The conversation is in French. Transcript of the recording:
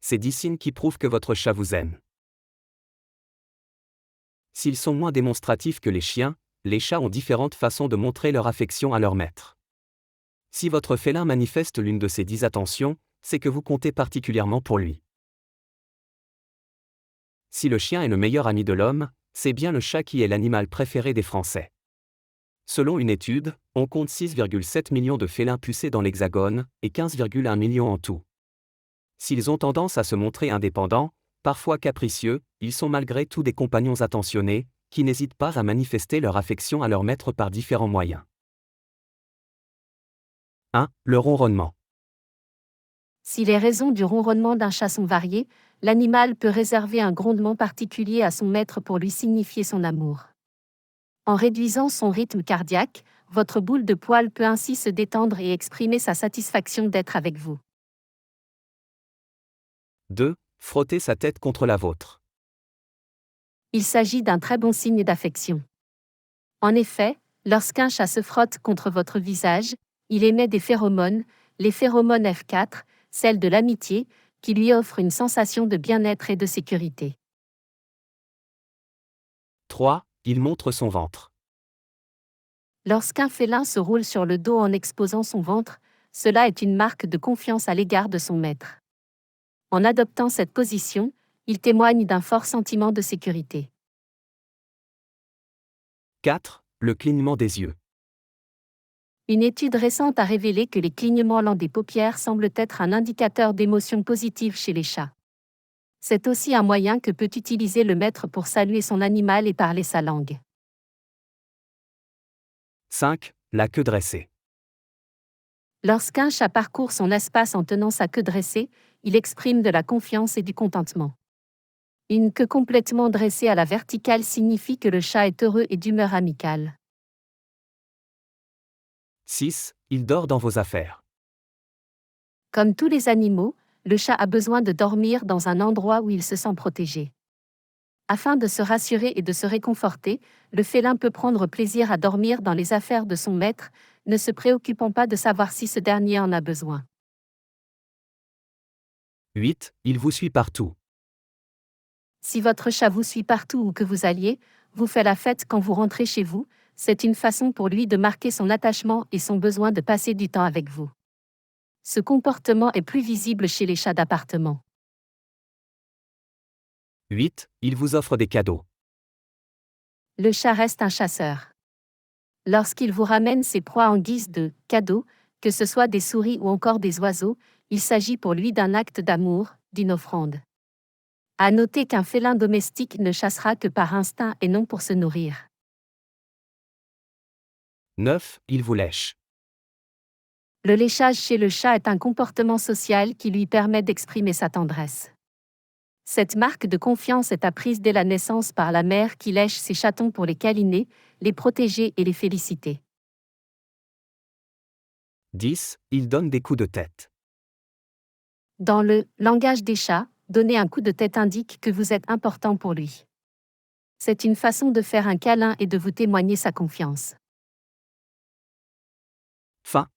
c'est 10 signes qui prouvent que votre chat vous aime. S'ils sont moins démonstratifs que les chiens, les chats ont différentes façons de montrer leur affection à leur maître. Si votre félin manifeste l'une de ces 10 attentions, c'est que vous comptez particulièrement pour lui. Si le chien est le meilleur ami de l'homme, c'est bien le chat qui est l'animal préféré des Français. Selon une étude, on compte 6,7 millions de félins pucés dans l'Hexagone, et 15,1 millions en tout. S'ils ont tendance à se montrer indépendants, parfois capricieux, ils sont malgré tout des compagnons attentionnés, qui n'hésitent pas à manifester leur affection à leur maître par différents moyens. 1. Le ronronnement. Si les raisons du ronronnement d'un chat sont variées, l'animal peut réserver un grondement particulier à son maître pour lui signifier son amour. En réduisant son rythme cardiaque, votre boule de poil peut ainsi se détendre et exprimer sa satisfaction d'être avec vous. 2. Frotter sa tête contre la vôtre. Il s'agit d'un très bon signe d'affection. En effet, lorsqu'un chat se frotte contre votre visage, il émet des phéromones, les phéromones F4, celles de l'amitié, qui lui offrent une sensation de bien-être et de sécurité. 3. Il montre son ventre. Lorsqu'un félin se roule sur le dos en exposant son ventre, cela est une marque de confiance à l'égard de son maître. En adoptant cette position, il témoigne d'un fort sentiment de sécurité. 4. Le clignement des yeux. Une étude récente a révélé que les clignements lents des paupières semblent être un indicateur d'émotion positive chez les chats. C'est aussi un moyen que peut utiliser le maître pour saluer son animal et parler sa langue. 5. La queue dressée. Lorsqu'un chat parcourt son espace en tenant sa queue dressée, il exprime de la confiance et du contentement. Une queue complètement dressée à la verticale signifie que le chat est heureux et d'humeur amicale. 6. Il dort dans vos affaires. Comme tous les animaux, le chat a besoin de dormir dans un endroit où il se sent protégé. Afin de se rassurer et de se réconforter, le félin peut prendre plaisir à dormir dans les affaires de son maître, ne se préoccupant pas de savoir si ce dernier en a besoin. 8. Il vous suit partout. Si votre chat vous suit partout où que vous alliez, vous fait la fête quand vous rentrez chez vous, c'est une façon pour lui de marquer son attachement et son besoin de passer du temps avec vous. Ce comportement est plus visible chez les chats d'appartement. 8. Il vous offre des cadeaux. Le chat reste un chasseur. Lorsqu'il vous ramène ses proies en guise de cadeaux, que ce soit des souris ou encore des oiseaux, il s'agit pour lui d'un acte d'amour, d'une offrande. À noter qu'un félin domestique ne chassera que par instinct et non pour se nourrir. 9. Il vous lèche. Le léchage chez le chat est un comportement social qui lui permet d'exprimer sa tendresse. Cette marque de confiance est apprise dès la naissance par la mère qui lèche ses chatons pour les câliner, les protéger et les féliciter. 10. Il donne des coups de tête. Dans le langage des chats, donner un coup de tête indique que vous êtes important pour lui. C'est une façon de faire un câlin et de vous témoigner sa confiance. Fin.